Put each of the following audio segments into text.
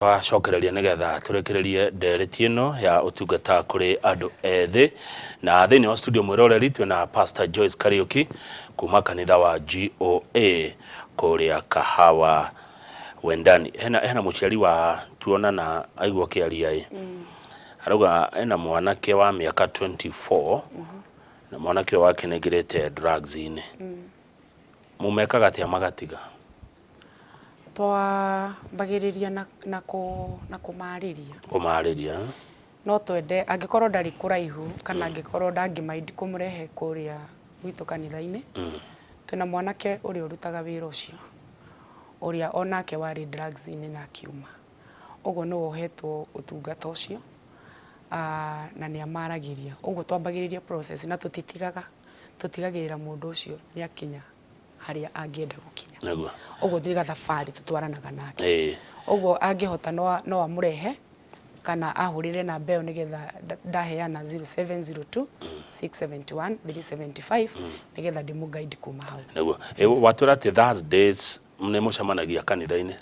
Twacokereria nigetha turekererie ndereti ino ya utungata kuri andu ethi na thiini wa studio mwiroreri twina Pastor Joyce Kariuki kuma kanitha wa GOA kuria Kahawa Wendani. Hena muciari wa tuonana aigua kiaria arauga ena mwanake wa miaka 24 na mwanake wake negirete drugs ine mumekaga atia magatiga twa bagiriria na kumariria no twende angikorwo ndari kuraihu kana angikorwo ndangimaindi kumurehe kuria gwitu kanitha-ini twina mwanake uri urutaga wira ucio uria onake wari drugs ine na kiuma ugo no wohetwo utungata ucio na ni amaragiria ugo twambagiriria process na tutigagirira mundu ucio ni akinya haria angienda gukinya naguo ugo thiga thabari tutwaranaga nake ugo angihota no amurehe kana ahurire na mbeo nigetha ndaheana 0702 671 375 nigetha ndimu guide kuma hau naguo watwira ati Thursdays mne mucamanagia kanitha-ini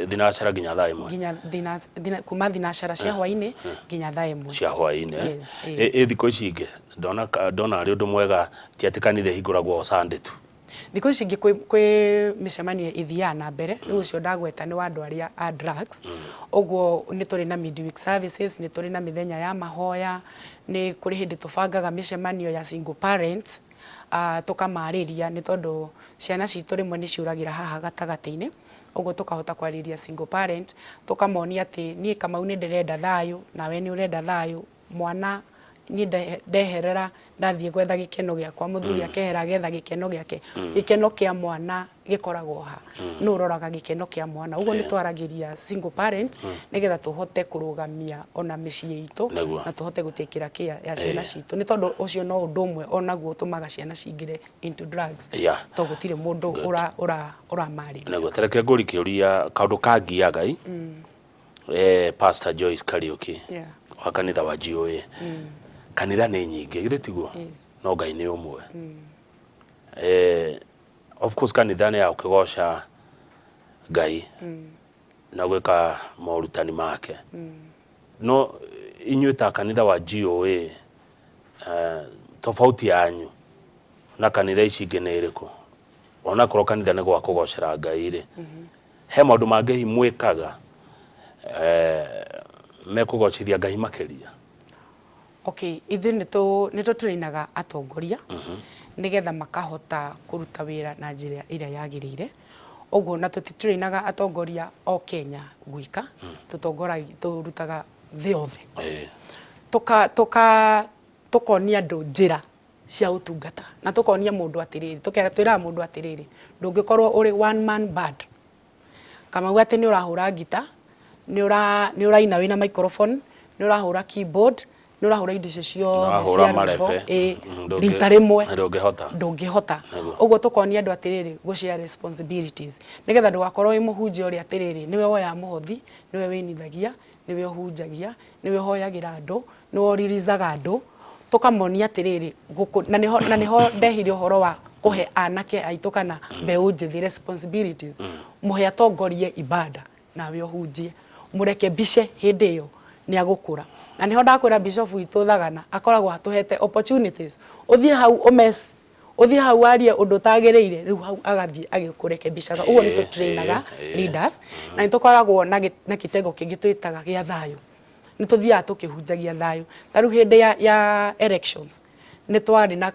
thinashara nginya thaa imwe nginya kuma thinashara cia hwaini nginya thaa imwe cia hwaini thikũ ici ingĩ ndona ari undu mwega ti ati kanitha hinguragwo Sunday tu thikũ ici ingĩ kwi micemanio ithiaga na mbere riu ucio ndagweta ni wa andu aria a drugs uguo ni turi na midweek services ni turi na mithenya ya mahoya ni kuri hindi tubangaga micemanio ya single parents tukamariria ni tondu ciana citu rimwe ni ciuragira haha gatagati-ini uguo tukahota kwariria single parent tukamonia ati ni Kamau ni ndirenda thayu nawe ni urenda thayu mwana ni ndeherera ndathie gwetha gikeno giakwa muthuri akehera getha gikeno giake gikeno kia mwana gikoragwo ha no uroraga gikeno kia mwana uguo ni twaragiria single parent nigetha tuhote kurugamia ona micii itu na tuhote gutikira kia ya ciana citu ni tondu ucio no undu umwe onaguo tumaga ciana cingire into drugs to gutire mundu uramari naguo tereke nguri kiuria kaundu kangiaga Pastor Joyce Kariuki wa kanitha wa GOA kanitha ni nyingi githe tiguo no Ngai ni umwe of course kanitha ni ya ukigoca Ngai na gwika maurutani make no inyuĩ ta kanitha wa GOA tofauti yanyu na kanitha ici ingĩ nĩ ĩrĩkũ ona korwo kanitha nĩ gwa kũgocera Ngai rĩ he maũndũ mangĩ mwĩkaga mekũgocithia Ngai makĩria ithu nito turinaga atongoria nigetha makahota kuruta wira na njira iria yagirire uguo na tutiturinaga atongoria o Kenya gwika turutaga thi othe tukonia andu njira cia utungata na tukonia mundu atiriri twira mundu atiriri ndungikorwo uri one man band kama ati ni urahura gita ni uraina wina microphone ni urahura keyboard ni urahura indo cio cia marepe rita rimwe ndungihota uguo tukonia andu atiriri gushare responsibilities nigetha ndugakorwo wi muhunjia uri atiriri niwe woya muhothi niwe winithagia niwe hunjagia niwe hoyagira andu niwe oririzaga andu tukamonia atiriri na niho ndehire uhoro wa kuhe anake aitu kana mbeu njithi responsibilities muhe atongorie ibada nawe ohunjie mureke bice hindi iyo ni agukura na niho ndakwira bishop witu Thagana akoragwo atuhete opportunities uthie hau uthie hau arie undu tagiriire riu hau agathie agikurekebishaga uguo ni tutrainaga leaders na nitukoragwo na kitengo kingi twitaga gia thayu nituthia tukihunjagia thayu taru hindi ya elections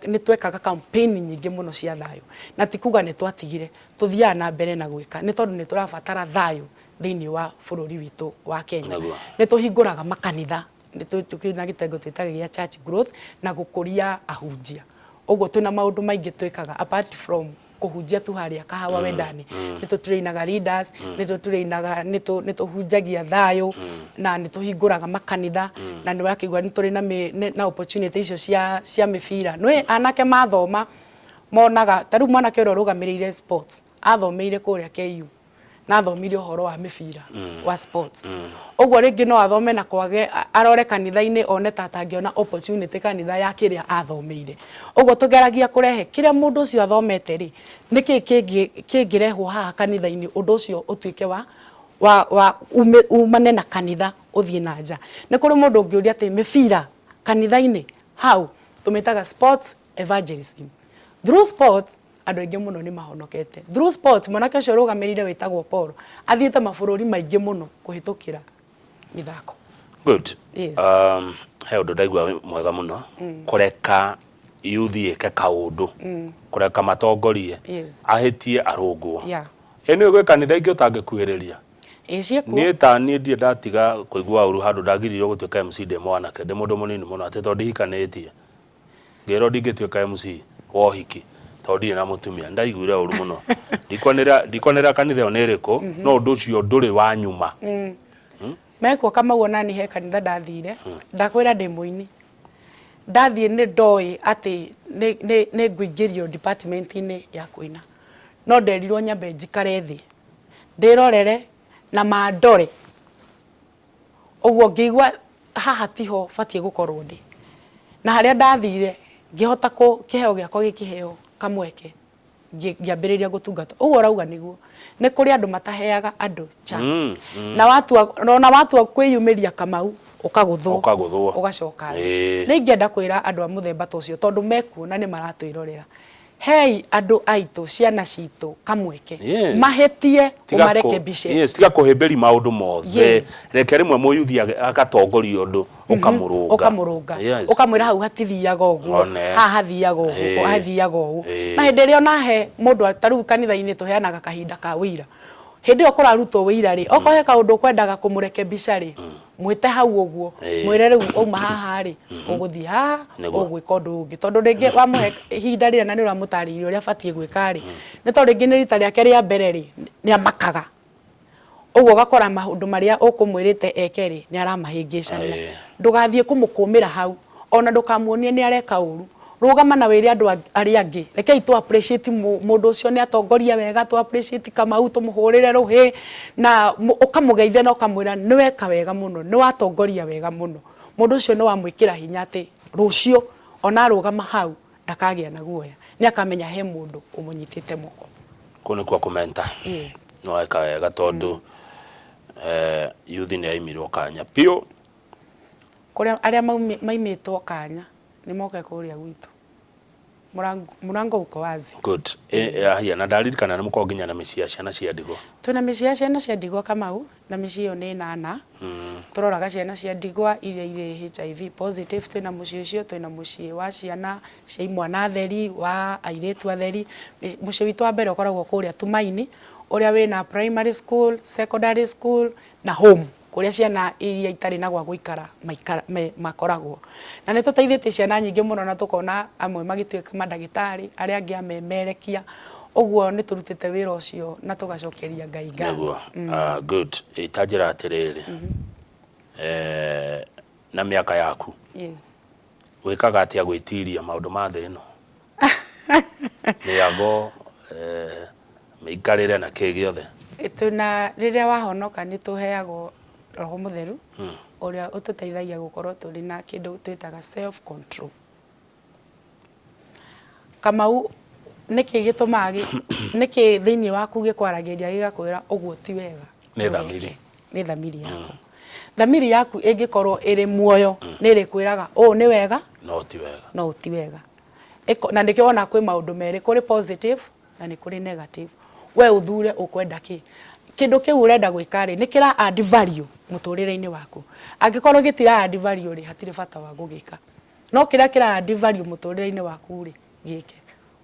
ni twekaga campaign nyingi muno cia thayu na tikuga ni twatigire tuthia na mbere na gwika ni tondu ni turabatara thayu thiini wa bururi witu wa Kenya ni tuhinguraga makanitha ni tukina gitengo twitaga gia church growth na gukuria ahunjia uguo twina maundu maingi twikaga apart from kuhunjia tu haria Kahawa Wendani ni tutrainaga leaders ni tutrainaga ni tuhunjagia thayu na ni tuhinguraga makanitha na ni wakigwa ni turi na opportunity icio cia mibira no anake mathoma monaga taru mwanake ro rugamirire sports athomeire kuria KU na thomire uhoro wa mibira wa sports uguo ringi no athome na kwage arore kanitha-ini one tatangiona opportunity kanitha ya kiria athomeire uguo tugeragia kurehe kiria mundu ucio athomete ri niki kingirehwo haha kanitha-ini undu ucio utuike wa umane na kanitha uthie na nja ni kuri mundu ungiuria ati mibira kanitha-ini how tumitaga sports evangelism through sports andu aingi muno ni mahonokete through sports mwanake ucio rugamirire witagwo Paul athiite mabururi maingi muno kuhitukira mithako. Good. Yes. He undu ndaigua mwega muno kureka yuthi ike kaundu kureka matongorie ahitie arungwo eni gwe kanitha ingi utangikuhiriria ni ta ni ndie ndatiga kuigua uru handu ndagirirwo gutuika MC de mwanake ndi mundu munini muno ati to ndihikanitie ngero ndingituika MC wohiki to ndire na mutumia ndaiguire uru muno ndikonera kanitha oneriku no undu ucio nduri wa nyuma mekwo kama wona ni he kanitha ndathire ndakwira ndi muini ndathie ni ndoi ati ni ngwingirio department-ini ya kuina no nderirwo nyambe njikare thi ndirorere na mandore ogwo ngigwa haha tiho batie gukorwo ndi na haria ndathire ngihota ko kiheo giakwa gikiheo kamweke ngiambiriria gutungata ogwo urauga niguo ni kuri andu mataheaga andu chance na watu kwiyumiria Kamau ukaguthwo ugacoka ni ngienda kwira andu a muthemba tocio tondu mekuona ni maratwirorera hei andu aitu ciana citu kamweke mahetie umarekebishe tiga kuhimbiri maundu mothe reke rimwe muyuthi agatongoria undu ukamurunga ukamwira hau hatithiaga uguo haha hathiaga uguo hathiaga uguo na hindi ria onahe mundu ataru kanitha-ini tuheanaga kahinda ka wira hindi io kurarutwo wira ri okohe kaundu kwendaga kumurekebisha ri mwite hau uguo mwire riu uma haha ri uguthie haha ugwika undu ungi tondu ringi wamuhe ihinda ria na ni uramutariria uria batie gwika ri ni tondu ringi ni rita riake ria mbere ri ni amakaga uguo gakora maundu maria ukumwirite eke ri ni aramahingicania ndugathie kumukumira hau ona ndukamuonie ni areka uru rugama na wiri andu ari angi rekei tu appreciate mundu ucio ni atongoria wega tu appreciate Kamau tumuhurire ruhi na ukamugeithia na ukamwira ni weka wega muno ni watongoria wega muno mundu ucio ni wamwikira hinya ati rucio ona rugama hau ndakagia na guoya ni akamenya he mundu umunyitite moko kuni kwa komenta no weka wega tondu yuthi ni aimirwo kanya pio kuria aria maimitwo kanya ni moke kuria gwitu murango uko wazi. Good. Na ndaririkana na muko nginya na mĩciĩ ciana cia ndigwa. Tuna mĩciĩ ciana cia ndigwa Kamau na mĩciĩ yo nĩ 8. Turoraga ciana cia ndigwa iria HIV positive twina mũciĩ ucio twina mũciĩ wa ciana cia imwana theri wa airitu atheri mũciĩ witu wa mbere ukoragwo kuria Tumaini uria wina primary school, secondary school na home kuria ciana iria itari na gwa guikara makoragwo na ne tuteithĩtie ciana nyingĩ muno na tukona amwe magituĩka mandagĩtarĩ aria angĩ amemerekia ogwo ni turutite wira ucio na tugacokeria Ngai ngatho. Good. Itajira atiriri na miaka yaku wikaga atia gwitiria maundu ma thĩ ĩno niago meikarire na kĩgiothe tuna riria wahonoka ni tuheagwo Roho Mutheru uria ututeithagia gukorwo turi na kindu twitaga self control. Kamau niki gitumagi niki thiini waku gikwaragiria gigakwira ogwo ti wega ni thamiri yako thamiri yaku ingikorwo iri muoyo ni ri kwiraga ni wega no ti wega na ndikio ona kwi maundu meri kuri positive na ni kuri negative we uthure ukwenda ki kindu kiu urenda gwika ri nikira add value muturire-ini waku angikorwo gitira add value ri hatire bata wa gugika no kira add value muturire-ini waku ri gike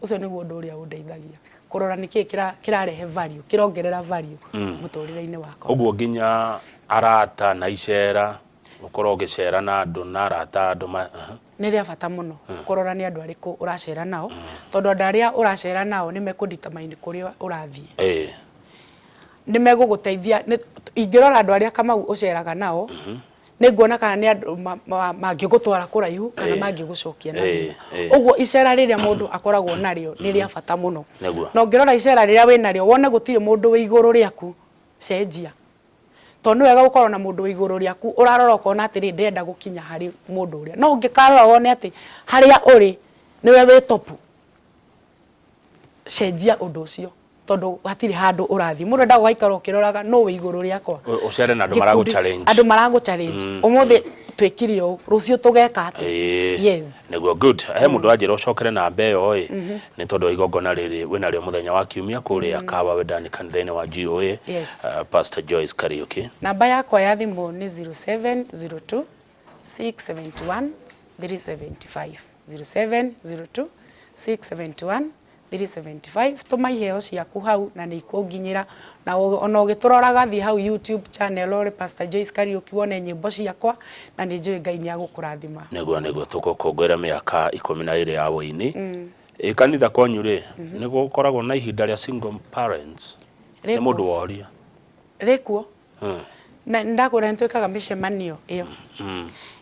ucio niguo undu uria undeithagia kurora niki kirarehe value kirongerera value muturire-ini wako ogwo nginya arata na icera ukorwo gicera na andu na arata andu ni ria bata muno kurora ni andu ariku uracera nao tondu andu aria uracera nao ni mekundetermine kuria urathie ni meguguteithia ingirora andu aria Kamau uceraga nao ni nguona kana ni andu mangigutwara kuraihu kana mangigucokia na ogwo icera riria mundu akoragwo nario ni ria bata muno no ngirora icera riria winario wone gutire mundu wi iguru riaku cenjia tondu wega gukorwo na mundu wi iguru riaku urarora ukona atiri ndenda gukinya hari mundu uria no ungikarora wone ati haria uri niwe wi top cenjia undu ucio tondu hatiri handu urathi mundu nda gwaikara ukiroraga no we iguru riakwa ucere na andu maragu challenge andu maragu challenge umuthi twikire o rucio tugeka ati yes neguo good he mundu ajira ucokere na mbeyo ni tondu igongona riri wina rio muthenya wa kiumia kuria kawa wendani kanitha-ini wa GOA Pastor Joyce Kariuki. Namba yakwa ya thimu ni 0702 671 375 0702 671 375 tuma iheo ciaku hau na ni ikunginyira na ona ugituroraga thi hau YouTube channel ore Pastor Joyce Kariuki wone nyimbo ciakwa na ni njui Ngai ni agukurathima neguo tukukungwira miaka 12 ya woini kanitha kwanyu ri ni gukoragwo na ihinda ria single parents ni mundu woria rikuo na ndakura ntwikaga micemanio iyo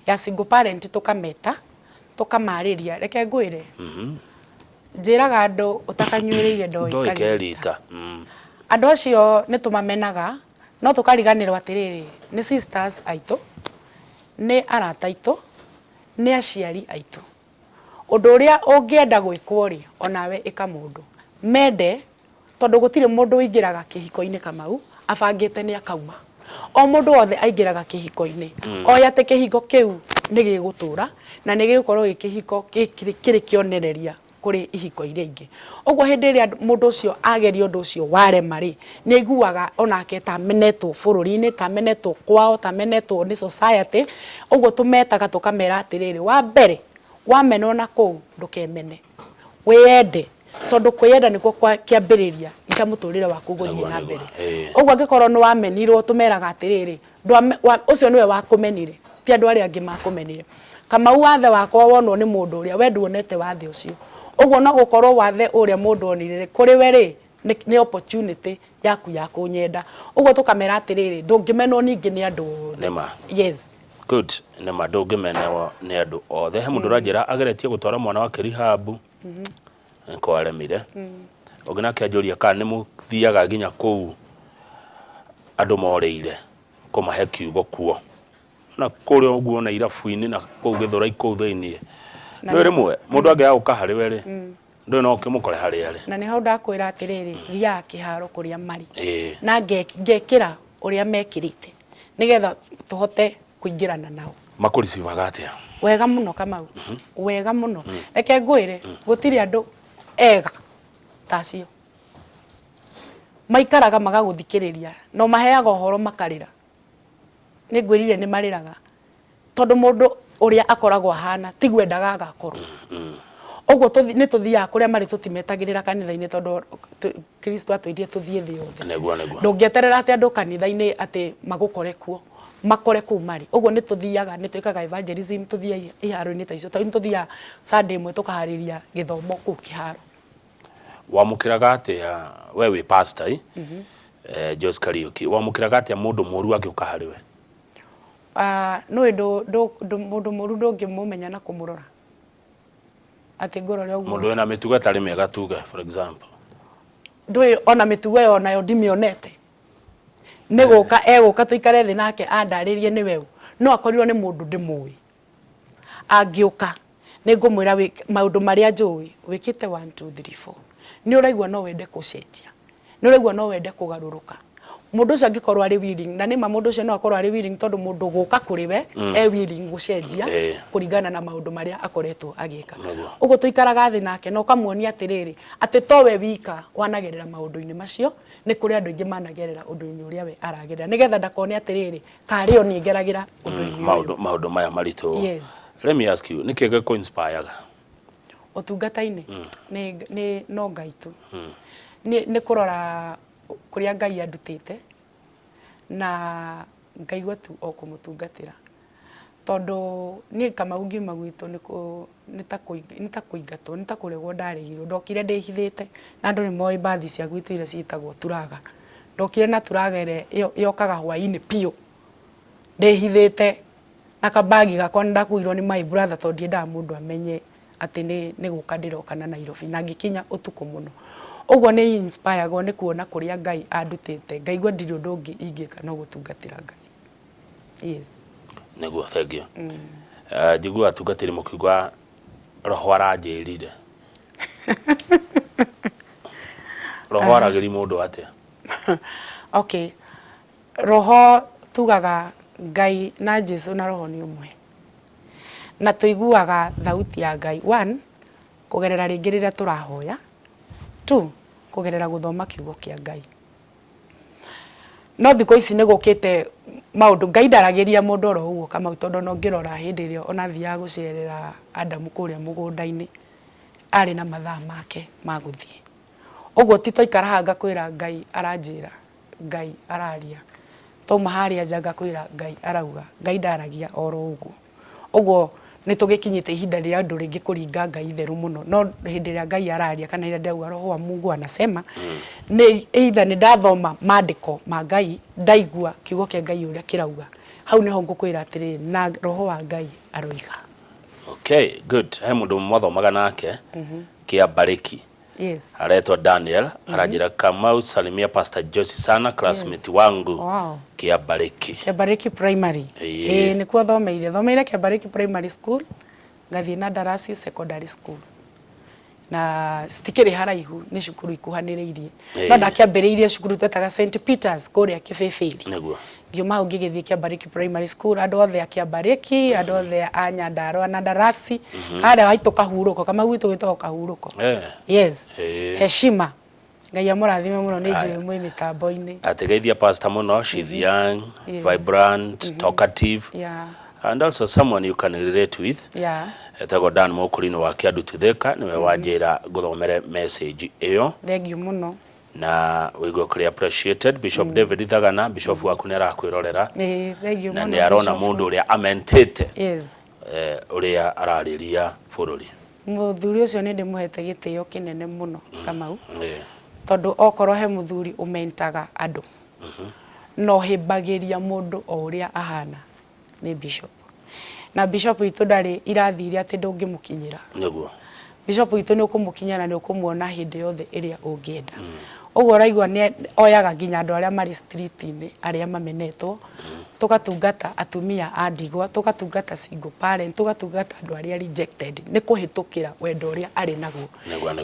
ya single parent tukameta tukamariria reke ngwire njiraga andu utakanyuiriire ndoikarita andu acio ni tumamenaga no tukariganirwo atiriri ni sisters aitu ni arata aitu ni aciari aitu undu uria ungienda gwikwo ri onawe ika mundu mende tondu gutire mundu wingiraga kihiko-ini kamau abangite ni akauma o mundu wothe aingiraga kihiko-ini oya te kihiko kiu ni gigutura na ni gigukorwo gikihiko kiri kionereria kuri ihiko iria ingi ogwo hindi ria mundu ucio ageria undu ucio warema ri ni iguaga onake ta menetwo bururi-ini ta menetwo kwao ta menetwo ni society ogwo tumetaga tukamera atiriri wa mbere wamenwo na kuu ndukemene wiyende tondu kwiyenda niko kiambiriria ika muturire waku guthie na mbere ogwo angikorwo ni wamenirwo tumeraga atiriri ucio niwe wakumenire ti andu aria angi makumenire Kamau wathe wakwa wonwo ni mundu uria we nduonete wathe ucio ogwo no gukorwo wathe uria mundu onire kuri we ri ni opportunity yaku ya kunyenda ogwo tukamera atiriri ndungimenwo ningi ni andu nema yes good nema ndungimenwo ni andu othe he mundu rajira ageretie gutwara mwana wake rihabu ko aremire ogina kiajuria kana ni muthiaga ginya kuu andu moreire kumahe kiugo kuo na kuri ogwo na irafu-ini na kuu githura iku thiini no rimwe mundu ange auka hari we ri ndu no kimukore hari ari na ni hau ndakwira atiriri ria kiharo kuria mari na ngekira uria mekirite nigetha tuhote kuingirana nao makurisivaga atia wega muno Kamau wega muno reke ngwire gutiri andu ega tacio maikaraga magaguthikiriria no maheaga uhoro makarira ni ngwirire ni mariraga tondu mundu uria akoragwo hana tigwendaga agakorwo ogwo ni tuthiaga kuria mari tutimetagirira kanitha-ini tondu Kristo atwithie tuthie thi yothe neguo ndungieterera ati andu kanitha-ini ati magukore kuo makore ku mari ogwo ni tuthiaga ni twikaga evangelism tuthie iharo-ini taicio tondu tuthia Sunday imwe tukahariria githomo ku kiharo wamukiraga atia we wi pastor Joyce Kariuki wamukiraga atia mundu moru agiuka hari we no mundu moru ndungimumenya na kumurora ati ngorore ogwo mundu ena mitugo tari mega tuga for example ndui ona mitugo yo nayo ndimionete neguka eguka tuikare thi nake andaririe ni wewe no akorirwo ni mundu ndimui agiuka ningumwira maundu maria njui wikite 1 2 3 4 ni uraigwa no wende kucenjia ni uraigwa no wende kugaruruka mundu ucio angikorwo ari willing na ni mundu ucio no akorwo ari willing tondu mundu guka kuri we willing gucenjia kuringana na maundu maria akoretwo agika ugo tuikaraga thi nake no kamuonia atiriri ati to we wika wanagerera maundu-ini macio ni kuri andu ingi managerera undu-ini uria we aragerera nigetha ndakone atiriri kari oni ngeragira undu-ini maundu maya maritu yes let me ask you nikege ko inspireaga utungata-ini ni no Ngai tu ni kurora kuria Ngai andutite na ngaigua tu o kumutungatira tondu ni Kamau ngiuma gwitu ni ta kuingatwo ni ta kuregwo ndarigirwo ndokire ndihithite na andu ni moi bathi cia gwitu ire ciitagwo turaga ndokire na turaga ire yokaga hwa-ini pio ndihithite na kabagi gakwa ndakuirwo ni my brother tondu ndiendaga mundu amenye ati ni guka ndiroka na Nairobi na ngikinya utuku muno ogwo ni inspire go ni kuona kuria Ngai andutite ngaigua ndiri undu ungi ingika no gutungatira Ngai yes neguo thank you njigua atungatiri mukigwa roho aranjirire roho aragĩri mũndũ atĩa? Okay, roho tugaga Ngai na Jesu na roho nĩ ũmwe, na tuiguaga thauti ya Ngai 1 kugerera rĩngĩ rĩrĩa tũrahoya, 2 kugerera gũthoma kiugo kĩa Ngai. No thikũ ici nĩ gũkĩte maũndũ, Ngai ndaragĩria mũndũ oro ũguo kama tondũ no ngĩrora hĩndĩ ĩrĩa ona thiaga gũcerera Adamu kũrĩa mũgũnda-inĩ arĩ na mathaa make ma gũthiĩ. Ũguo ti twaikara haha ngakwĩra Ngai aranjĩra, Ngai araria, twauma harĩa nja ngakwĩra Ngai arauga, Ngai ndaragia oro ũguo. Ũguo nĩ tũgĩkinyĩte ihinda rĩrĩa andũ rĩngĩ kũringa Ngai theru mũno, no hĩndĩ ĩrĩa Ngai araria kana hĩndĩ ndauga roho wa Mungu anasema, nĩ either nĩ ndathoma maandĩko ma Ngai, ndaigua kiugo kĩa Ngai ũrĩa kĩrauga, hau nĩho ngũkwĩra atĩrĩrĩ na roho wa Ngai aroiga. Okay, good. He mũndũ mwathomaga nake Kĩambarĩki. Yes. Aretwa Daniel, arajira Kamau, salimia Pastor Joyce sana, classmate wangu. Wow. Kĩambarĩki. Kĩambarĩki primary. Nĩkuo thomeire Kĩambarĩki primary school, ngathiĩ na Ndarasi secondary school. Na citikĩrĩ haraihu, nĩ cukuru ikuhanĩrĩirie. No ndakĩambĩrĩirie cukuru twetaga St Peters kũrĩa Kĩbĩbĩri. Nĩguo. Ngiuma hau ngĩgĩthiĩ Kĩambarĩki primary school, andũ othe a Kĩambarĩki, andũ othe a Nyandarua na Ndarasi, harĩa haitũ Kahurũko, kama gwitũ gwĩtagwo Kahurũko. Yes. Heshima. Ngai amũrathime mũno nĩ njũĩ mwĩ mĩtambo-inĩ. Ategeithia pastor mũno, she's young, vibrant, talkative. Yeah. And also someone you can relate with. Yeah. Etagwo Dan Mũkũrinũ wa Kĩandu Tuthĩka, nĩwe wanjĩra gũthomere message ĩyo. Thank you mũno. Na wĩigua kũrĩ appreciated. Bishop David Thagana, bishop waku nĩ arakwĩrorera. Thank you mũno. Na nĩ arona mũndũ ũrĩa amentĩte. Yes. Ũrĩa ararĩria bũrũri. Mũthuri ũcio nĩ ndĩmũhete gĩtĩo kĩnene mũno Kamau. Tondũ okorwo he mũthuri ũmentaga andũ. No hĩmbagĩria mũndũ o ũrĩa ahana nĩ bishop. Na bishop witũ ndarĩ irathi iria atĩ ndũngĩmũkinyĩra. Nĩguo. Bishop witũ nĩ ũkũmũkinya na nĩ ũkũmuona hĩndĩ yothe ĩrĩa ũngĩenda. Ũguo ũraigua nĩ oyaga nginya andũ arĩa marĩ street-inĩ arĩa mamenetwo, tũgatungata atumia a ndigwa, tũgatungata single parent, tũgatungata andũ arĩa rejected, nĩ kũhĩtũkĩra wendo ũrĩa arĩ naguo.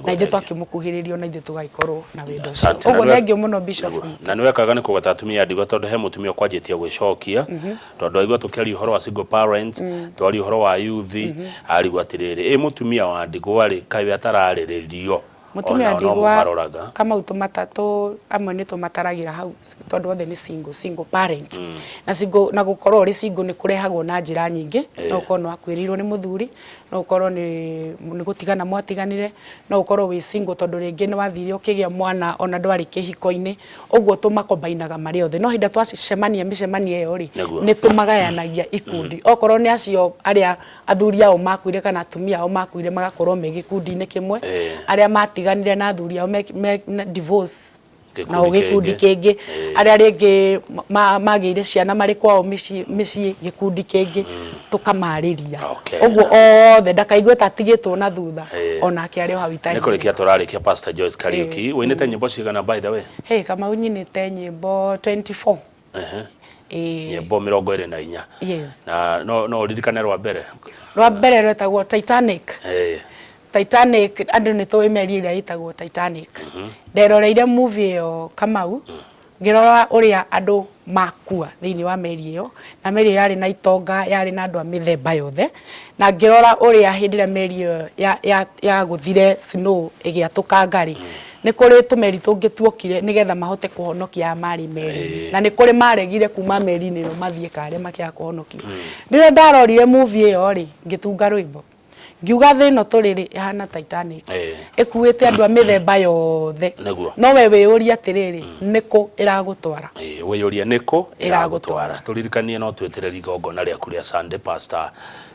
Na ithuĩ twakĩmũkuhĩrĩrio na ithuĩ tũgaikorwo na wendo ũcio. Ũguo thengiũ mũno bishop. Na nĩ wekaga nĩ kũgata atumia a ndigwa tondũ he mũtumia ũkwanjĩtie gwĩcokia, tondũ aigua tũkĩaria ũhoro wa single parents, twaria ũhoro wa youth, arigua atĩrĩrĩ, mũtumia wa ndigwa rĩ, kaĩ atararĩrĩrio. Mutumia ndigwa kama utomatatu amwe ni tumataragĩra hau tondũ othe ni single parent na na gukorwo ri single ni kurehagwo na njira nyingĩ no ukorwo no akwĩrĩirwo ni muthuri no ukorwo ni gutigana mwatiganire no ukorwo wi single tondũ rĩngĩ ni wathire ukĩgĩa mwana ona ndwarĩ kĩhiko-inĩ ũguo tumakombainaga marĩ othe no hinda twacemania mĩcemanio ĩyo ri ni tumagayanagia ikundi okorwo ni acio arĩa athuri ao makuire kana atumia ao makuire magakorwo me gĩkundi-inĩ kĩmwe arĩa matiganire na athuri ao me divorce na gĩkundi kĩngĩ arĩa rĩngĩ magĩire ciana marĩ kwao mĩciĩ gĩkundi kĩngĩ tukamarĩria ũguo othe ndakaigue tatigĩtwo na thutha onake arĩ o hau itarĩ. Nĩ kũrĩkia tũrarĩkia Pastor Joyce Kariuki wĩinĩte nyĩmbo cigana by the way? Kamau nyinĩte nyĩmbo 24. Nyĩmbo 24. Yes. Na no uririkane rwa mbere rwetagwo Titanic. Titanic andũ nĩ tũĩ meri ĩrĩa ĩtagwo Titanic. Nderoreire movie ĩyo Kamau ngĩrora ũrĩa andũ makua thĩinĩ wa meri ĩyo na meri yarĩ na itonga yarĩ na andũ a mĩthemba yothe na ngĩrora ũrĩa hĩndĩ ĩrĩa meri ĩyo ya gũthire snow ĩgĩatũkanga rĩ nĩ kũrĩ tũmeri tũngĩ tuokire nĩgetha mahote kũhonokia mari meri na nĩ kũrĩ maregire kuma meri-inĩ ĩno mathiĩ karĩa makĩaga kũhonokio. Rĩrĩa ndarorire movie ĩyo rĩ ngĩtunga rwĩmbo ngiuga thĩ ĩno tũrĩ ĩhana Titanic ĩkuĩte andũ a mĩthemba yothe no we wĩyũria atĩrĩrĩ nĩkũ ĩragũtwara wĩyũria nĩkũ ĩragũtwara. Tũririkanie no twetereri igongona rĩaku rĩa Sunday Pastor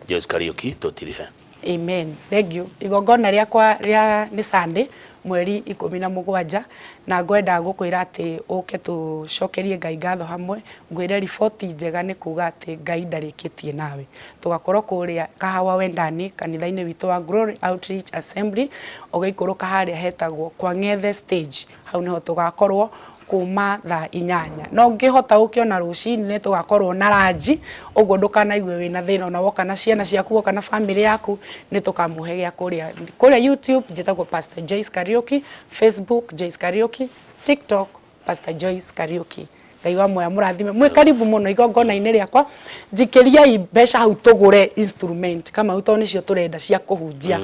Joyce Kariuki tũtirihe. Amen. Thank you. Igongona rĩakwa rĩa nĩ Sunday mweri 17 na ngwenda gũkwĩra atĩ ũke tũcokerie Ngai ngatho hamwe ngwĩre riboti njega nĩ kuga atĩ Ngai ndarĩkĩtie nawe tũgakorwo kũrĩa Kahawa Wendani kanitha-inĩ witũ wa Glory Outreach Assembly ũgĩikũrũka harĩa hetagwo kwa Ng'ethe stage hau niho tũgakorwo kuma thaa 8 no ngihota ukiona rucini ni tugakorwo na ranji uguo ndukanaigue wina thina ona woka na ciana ciaku woka na family yaku ni tukamuhe gya kuria YouTube njitagwo Pastor Joyce Kariuki, Facebook Joyce Kariuki, TikTok Pastor Joyce Kariuki. Ngai wa moya murathime mwe karibu muno igongona-ini riakwa njikiria mbeca hau tugure instrument kama uto nicio turenda cia kuhunjia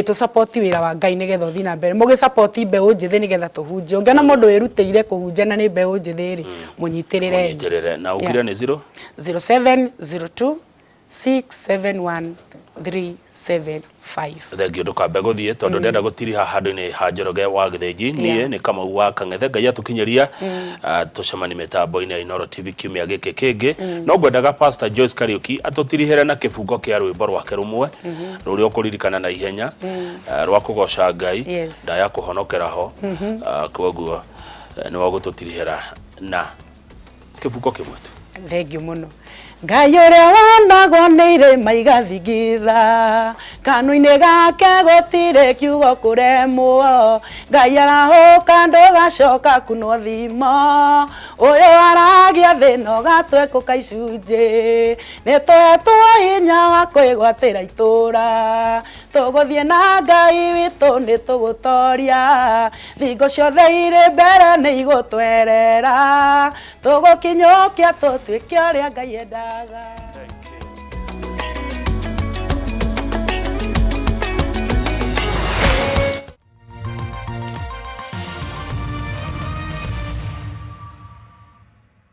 tu support wira wa Ngai nigetha uthi na mbere mugi support mbeu njithi nigetha tuhunjie ungana mundu wiruteire kuhunjia na ni mbeu njithi ri munyitirire na ukira ni 0702 671 375. Thengio ndukambe guthie tondu ndenda gutiriha handu-ini ha Njoroge wa Githinji nie ni Kamau wa Kang'ethe Ngai atukinyeria tucemani mitambo-ini ya Inooro TV kiumia giki kingi no ngwendaga Pastor Joyce Kariuki atutirihere na kibungo kia rwimbo rwake rumwe ruria ukuririkana na ihenya rwa kugoca Ngai ndaya kuhonokera ho koguo ni wagututirihera na kibungo kimwe tu. Thengio muno. Ngai uria wonagwo ni irima igathigitha kanua-ini gake gutire kiugo kuremwo Ngai arahuka ndugacoka kuno thimo uyu aragia thina ugatwekuka icunji nitwetwo hinya wa kwigwatira itura tuguthie na Ngai witu nitugutoria thingo ciothe iri mbere ni igutwerera tugukinyukia tutwike uria Ngai endaga.